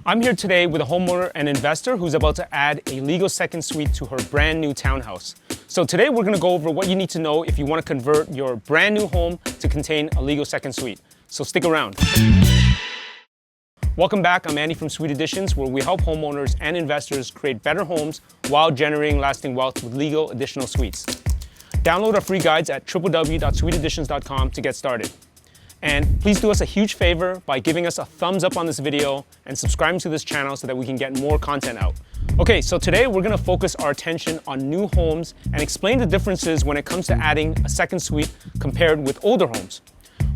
I'm here today with a homeowner and investor who's about to add a legal second suite to her brand new townhouse. So today we're going to go over what you need to know if you want to convert your brand new home to contain a legal second suite. So stick around. Welcome back. I'm Andy from Suite Additions, where we help homeowners and investors create better homes while generating lasting wealth with legal additional suites. Download our free guides at www.suiteadditions.com to get started. And please do us a huge favor by giving us a thumbs up on this video and subscribing to this channel so that we can get more content out. Okay, so today we're gonna focus our attention on new homes and explain the differences when it comes to adding a second suite compared with older homes.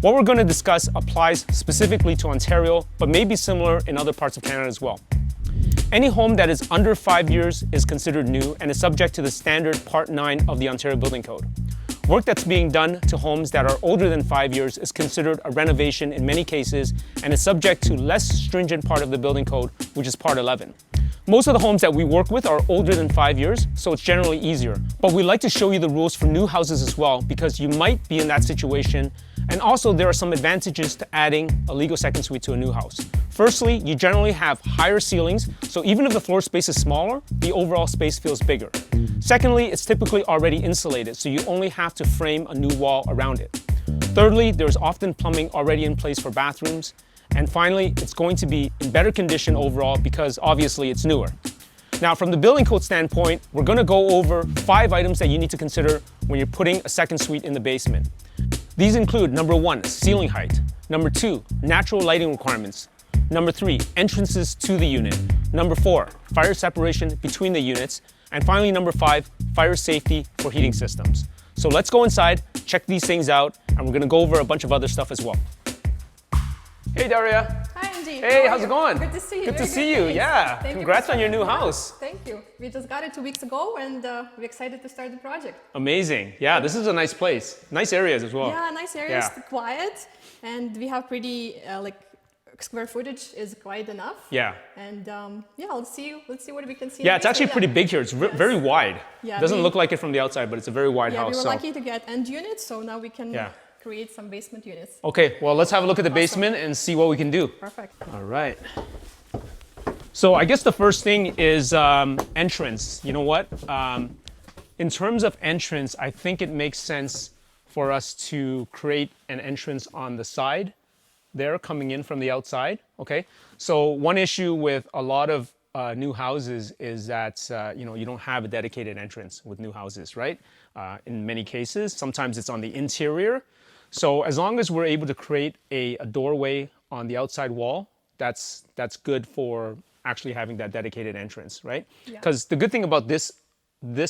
What we're gonna discuss applies specifically to Ontario, but may be similar in other parts of Canada as well. Any home that is under 5 years is considered new and is subject to the standard Part 9 of the Ontario Building Code. Work that's being done to homes that are older than 5 years is considered a renovation in many cases and is subject to less stringent part of the building code, which is Part 11. Most of the homes that we work with are older than 5 years, so it's generally easier. But we like to show you the rules for new houses as well, because you might be in that situation. And also there are some advantages to adding a legal second suite to a new house. Firstly, you generally have higher ceilings, so even if the floor space is smaller, the overall space feels bigger. Secondly, it's typically already insulated, so you only have to frame a new wall around it. Thirdly, there's often plumbing already in place for bathrooms. And finally, it's going to be in better condition overall because obviously it's newer. Now, from the building code standpoint, we're gonna go over 5 items that you need to consider when you're putting a second suite in the basement. These include number 1, ceiling height. Number 2, natural lighting requirements. Number 3, entrances to the unit. Number 4, fire separation between the units. And finally, number 5, fire safety for heating systems. So let's go inside, check these things out, and we're gonna go over a bunch of other stuff as well. Hey, Daria. Hi, Andy. Hey, how's it going? Good to see you. Good to Very see you. thanks. Yeah. Thank Congrats you on your new starting. house. Thank you. We just got it 2 weeks ago, and we're excited to start the project. Amazing. Yeah, this is a nice place. Nice areas as well. Yeah, nice areas, Yeah. quiet, and we have pretty square footage is quite enough. Yeah. And yeah, let's see what we can see. Yeah, it's actually pretty big here. It's very wide. Yeah, Doesn't look like it from the outside, but it's a very wide Yeah, house. we were so. lucky to get end units, so now we can Yeah. create some basement units. Okay, well, let's have a look at the basement and see what we can do. Perfect. All right. So I guess the first thing is entrance. You know what? In terms of entrance, I think it makes sense for us to create an entrance on the side there coming in from the outside. Okay. So one issue with a lot of new houses is that you don't have a dedicated entrance with new houses, right? In many cases, sometimes it's on the interior. So as long as we're able to create a doorway on the outside wall, that's good for actually having that dedicated entrance, right? Because the good thing about this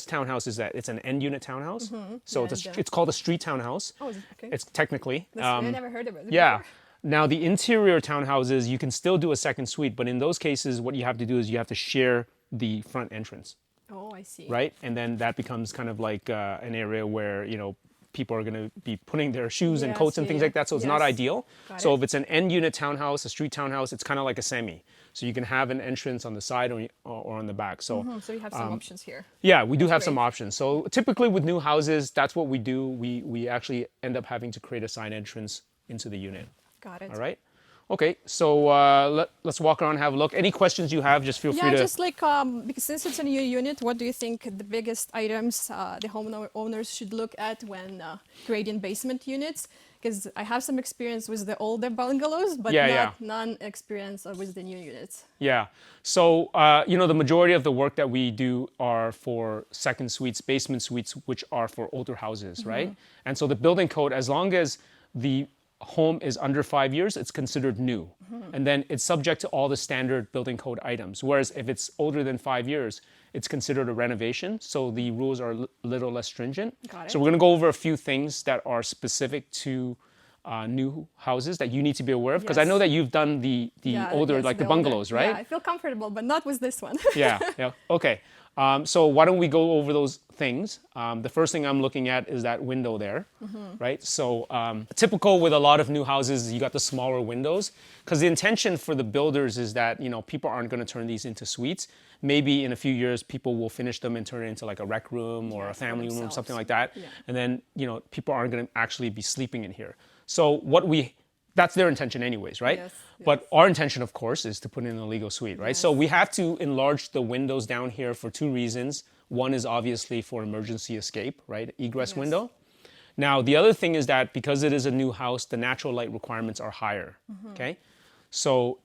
townhouse is that it's an end unit townhouse. Mm-hmm. So Yeah, it's called a street townhouse. Oh, is it? Okay. It's technically. I never heard of it. Yeah. Before. Now the interior townhouses, you can still do a second suite, but in those cases, what you have to do is you have to share the front entrance. Oh, I see. Right? And then that becomes kind of like an area where, people are going to be putting their shoes and coats and things like that. So it's not ideal. So if it's an end unit townhouse, a street townhouse, it's kind of like a semi. So you can have an entrance on the side or on the back. So, So you have some options here. Yeah, we do have some options. So typically with new houses, that's what we do. We actually end up having to create a side entrance into the unit. Got it. All right. Okay, so let's walk around and have a look. Any questions you have, just feel free to... Yeah, just like, because since it's a new unit, what do you think the biggest items the homeowners should look at when creating basement units? Because I have some experience with the older bungalows, but none experience with the new units. Yeah, so, the majority of the work that we do are for second suites, basement suites, which are for older houses, right? And so the building code, as long as the home is under 5 years, it's considered new. And then it's subject to all the standard building code items. Whereas if it's older than 5 years, it's considered a renovation. So the rules are a little less stringent. So we're gonna go over a few things that are specific to new houses that you need to be aware of. Because I know that you've done the older, like the bungalows, right? Yeah, I feel comfortable, but not with this one. Yeah, okay. So why don't we go over those things? The first thing I'm looking at is that window there, right? So typical with a lot of new houses, you got the smaller windows, because the intention for the builders is that, people aren't going to turn these into suites. Maybe in a few years, people will finish them and turn it into like a rec room or a family room, something like that. Yeah. And then, people aren't going to actually be sleeping in here. So what we that's their intention anyways, right? Yes, But yes. our intention, of course, is to put in a legal suite, right? So Yes. we have to enlarge the windows down here for two reasons. One is obviously for emergency escape, right? Egress Yes. window. Now, the other thing is that because it is a new house, the natural light requirements are higher, okay? So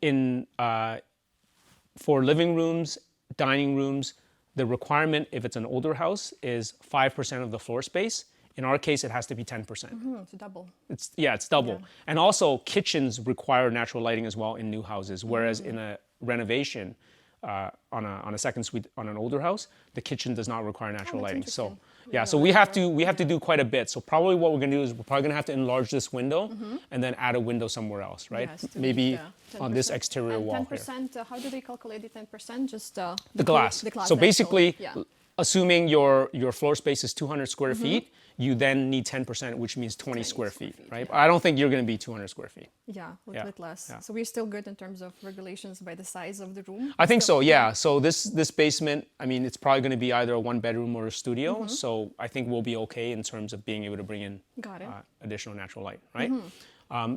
for living rooms, dining rooms, the requirement, if it's an older house, is 5% of the floor space. In our case, it has to be 10%. It's a double. It's double. Yeah. And also, kitchens require natural lighting as well in new houses, whereas in a renovation, on a second suite on an older house, the kitchen does not require natural that's lighting. So interesting. yeah, so we have to do quite a bit. So probably what we're gonna do is we're probably gonna have to enlarge this window and then add a window somewhere else, right? Yes, to Maybe meet, on this 10%. exterior And wall here. 10%, how do they calculate the 10%? Just The glass. The glass. So that's basically, all. Yeah. assuming your floor space is 200 square feet, you then need 10%, which means 20 square feet, right? yeah. I don't think you're going to be 200 square feet. Yeah, a Yeah, little bit less. yeah. So we're still good in terms of regulations by the size of the room. I think so, yeah. So this basement, I mean, it's probably going to be either a one bedroom or a studio. So I think we'll be okay in terms of being able to bring in Got it. additional natural light, right?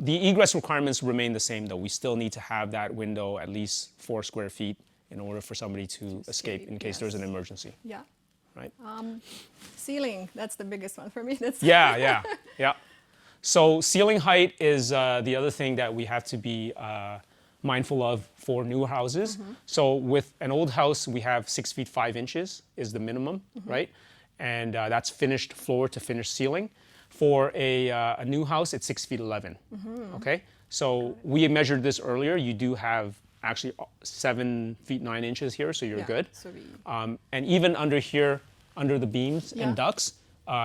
The egress requirements remain the same, though. We still need to have that window at least 4 square feet in order for somebody to escape in case there's an yes. emergency, Yeah. right? Ceiling, that's the biggest one for me. That's Yeah. So ceiling height is the other thing that we have to be mindful of for new houses. So with an old house, we have 6 feet 5 inches is the minimum, right? And that's finished floor to finished ceiling. For a new house, it's 6 feet 11. Okay. So we measured this earlier. You do have actually 7 feet 9 inches here, so you're Yeah, good. so we- And even under here, under the beams Yeah. and ducts,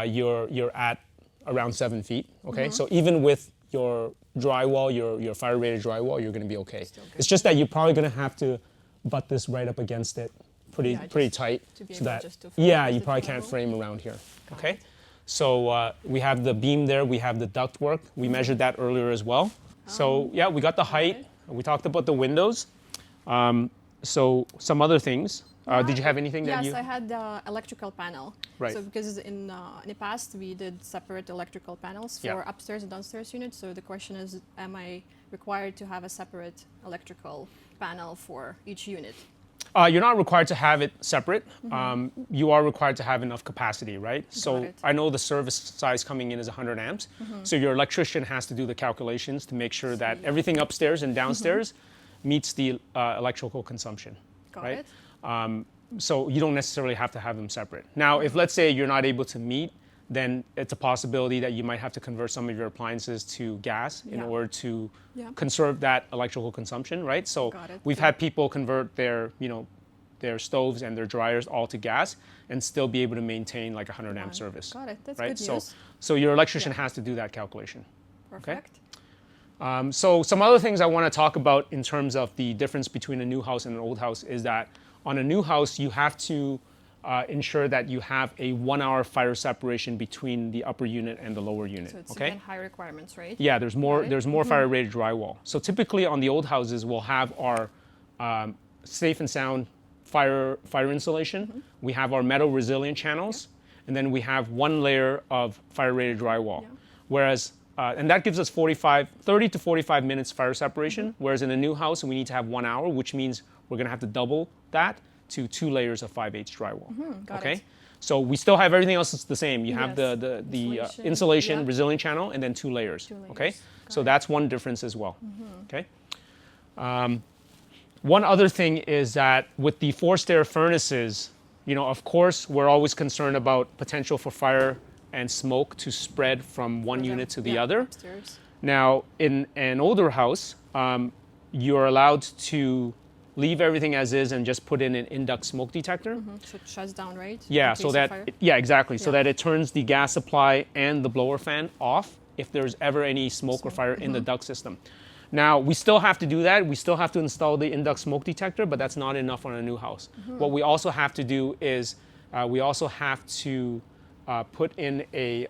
you're at around 7 feet. Okay, Mm-hmm. so even with your drywall, your fire rated drywall, you're going to be okay. Still good. It's just that you're probably going to have to butt this right up against it, pretty Yeah, pretty just tight, to be so able that just to yeah, focus you the probably can't level. frame around here. Okay, so we have the beam there, we have the duct work. We measured that earlier as well. So yeah, we got the height. it. We talked about the windows. So some other things. Did you have anything that yes, you? I had electrical panel. Right. So because in the past we did separate electrical panels for Yeah. upstairs and downstairs units. So the question is, am I required to have a separate electrical panel for each unit? You're not required to have it separate. You are required to have enough capacity, right? So it. I know the service size coming in is 100 amps. So your electrician has to do the calculations to make sure that everything upstairs and downstairs meets the electrical consumption, Got right? it. So you don't necessarily have to have them separate. Now, if let's say you're not able to meet, then it's a possibility that you might have to convert some of your appliances to gas in Yeah. order to Yeah. conserve that electrical consumption, right? So Got it. we've had people convert their, their stoves and their dryers all to gas and still be able to maintain like a 100 amp service. Got it. That's right? good news. So your electrician Yeah. has to do that calculation. Perfect. So some other things I want to talk about in terms of the difference between a new house and an old house is that on a new house, you have to ensure that you have a 1 hour fire separation between the upper unit and the lower unit. So it's okay? again high requirements, right? Yeah, there's more. Got it. There's more fire rated drywall. So typically on the old houses, we'll have our safe and sound fire insulation. We have our metal resilient channels, and then we have one layer of fire rated drywall. Yeah. Whereas and that gives us 30 to 45 minutes fire separation. Whereas in a new house, we need to have 1 hour, which means we're going to have to double that to 2 layers of 5/8 drywall. Got okay. it. So we still have everything else that's the same. You have Yes. the Insulation, insulation, yeah. resilient channel, and then 2 layers. 2 layers. Okay. Got So it. that's one difference as well. Okay. One other thing is that with the forced air furnaces, of course, we're always concerned about potential for fire and smoke to spread from one unit to the Yeah, other. upstairs. Now, in an older house, you're allowed to leave everything as is and just put in an in-duct smoke detector. So it shuts down, right? Yeah, In so case of that fire? yeah, exactly. So Yeah. that it turns the gas supply and the blower fan off if there's ever any smoke or fire in the duct system. Now, we still have to do that. We still have to install the in-duct smoke detector, but that's not enough on a new house. What we also have to do is we also have to put in a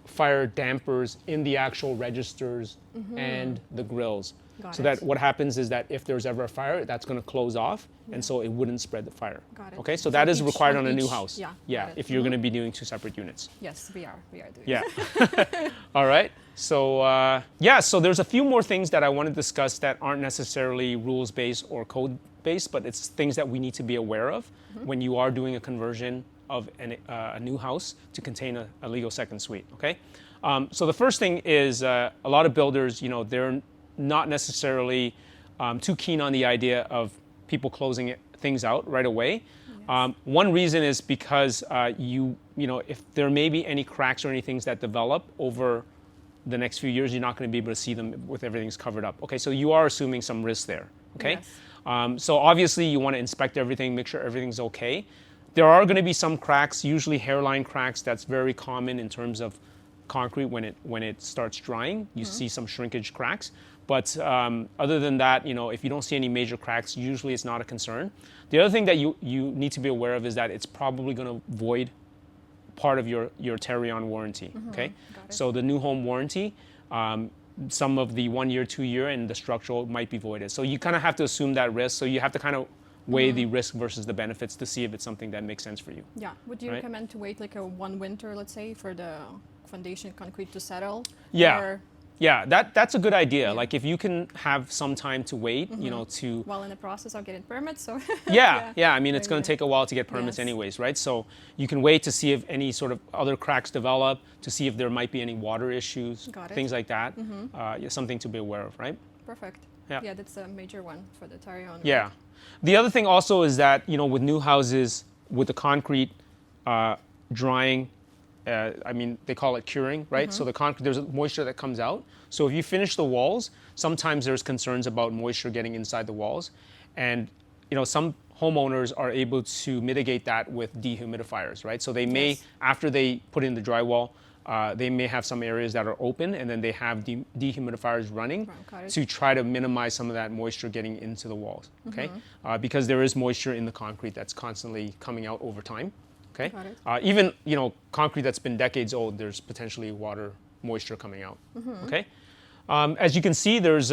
fire dampers in the actual registers and the grills. Got so it. that what happens is that if there's ever a fire, that's going to close off, and so it wouldn't spread the fire. Got it. Okay, so So that is each- required on on a new each- house. yeah, Yeah, got it. if you're going to be doing 2 separate units. Yes, we are doing Yeah. All right. So so there's a few more things that I want to discuss that aren't necessarily rules-based or code-based, but it's things that we need to be aware of when you are doing a conversion of a new house to contain a legal second suite. Okay. So the first thing is a lot of builders, they're not necessarily too keen on the idea of people closing things out right away. Yes. One reason is because if there may be any cracks or any things that develop over the next few years, you're not going to be able to see them with everything's covered up. Okay, so you are assuming some risk there. Okay, Yes. so obviously you want to inspect everything, make sure everything's okay. There are going to be some cracks, usually hairline cracks. That's very common in terms of concrete when it starts drying. You see some shrinkage cracks. But other than that, if you don't see any major cracks, usually it's not a concern. The other thing that you need to be aware of is that it's probably going to void part of your Tarion warranty. Okay, Got it. so the new home warranty, some of the 1 year, 2 year, and the structural might be voided. So you kind of have to assume that risk. So you have to kind of weigh the risk versus the benefits to see if it's something that makes sense for you. Yeah. Would you Right. recommend to wait like one winter, let's say, for the foundation concrete to settle? Yeah. Or Yeah, that's a good idea. Like if you can have some time to wait, to while in the process of getting permits? So yeah. I mean, it's Very going good. to take a while to get permits Yes. anyways, right? So you can wait to see if any sort of other cracks develop, to see if there might be any water issues, Got it. things like that. Something to be aware of, right? Perfect. Yeah. Yeah, that's a major one for the Tarion. Yeah. The other thing also is that, with new houses, with the concrete drying, they call it curing, right? So the concrete, there's moisture that comes out. So if you finish the walls, sometimes there's concerns about moisture getting inside the walls. And, some homeowners are able to mitigate that with dehumidifiers, right? So they may, Yes. after they put in the drywall, they may have some areas that are open, and then they have dehumidifiers running Got it. to try to minimize some of that moisture getting into the walls, okay? Because there is moisture in the concrete that's constantly coming out over time, okay? Got it. Even, concrete that's been decades old, there's potentially moisture coming out, okay? As you can see, there's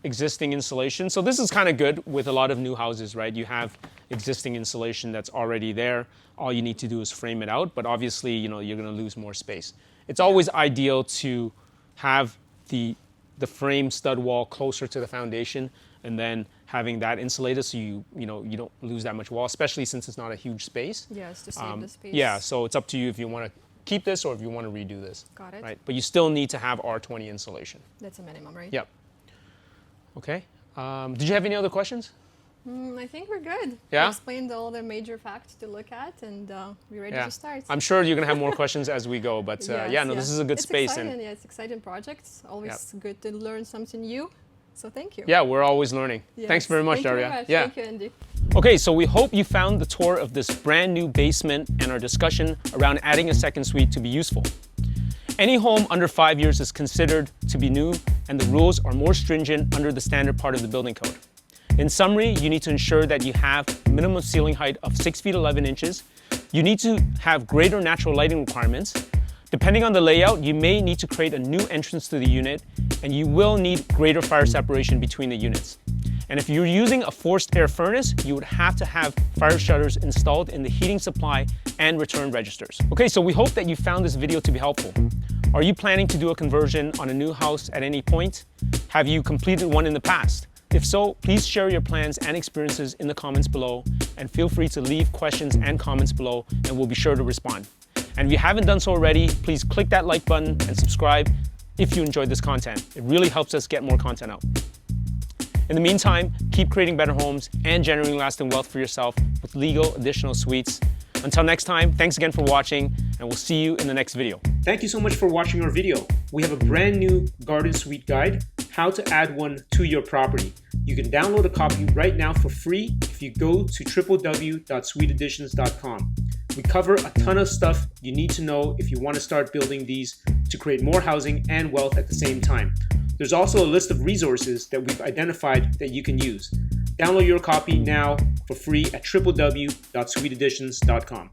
existing insulation. So this is kind of good with a lot of new houses, right? You have existing insulation that's already there. All you need to do is frame it out, but obviously, you're going to lose more space. It's always ideal to have the frame stud wall closer to the foundation, and then having that insulated so you don't lose that much wall, especially since it's not a huge space. Yes, to save the space. Yeah, so it's up to you if you want to keep this or if you want to redo this. Got it. Right, but you still need to have R20 insulation. That's a minimum, right? Yep. Okay. Did you have any other questions? I think we're good. Yeah? We explained all the major facts to look at, and we're ready to start. I'm sure you're gonna have more questions as we go, but this is a good it's space. Exciting, yeah, it's exciting projects. Always good to learn something new. So thank you. Yeah, we're always learning. Yes. Thanks very much, Thank you Daria. very much. Yeah. Thank you, Andy. Okay, so we hope you found the tour of this brand new basement and our discussion around adding a second suite to be useful. Any home under 5 years is considered to be new, and the rules are more stringent under the standard part of the building code. In summary, you need to ensure that you have minimum ceiling height of 6 feet 11 inches. You need to have greater natural lighting requirements. Depending on the layout, you may need to create a new entrance to the unit, and you will need greater fire separation between the units. And if you're using a forced air furnace, you would have to have fire shutters installed in the heating supply and return registers. Okay, so we hope that you found this video to be helpful. Are you planning to do a conversion on a new house at any point? Have you completed one in the past? If so, please share your plans and experiences in the comments below, and feel free to leave questions and comments below, and we'll be sure to respond. And if you haven't done so already, please click that like button and subscribe if you enjoyed this content. It really helps us get more content out. In the meantime, keep creating better homes and generating lasting wealth for yourself with legal additional suites. Until next time, thanks again for watching, and we'll see you in the next video. Thank you so much for watching our video. We have a brand new garden suite guide, how to add one to your property. You can download a copy right now for free if you go to www.suiteadditions.com. We cover a ton of stuff you need to know if you want to start building these to create more housing and wealth at the same time. There's also a list of resources that we've identified that you can use. Download your copy now for free at www.suiteadditions.com.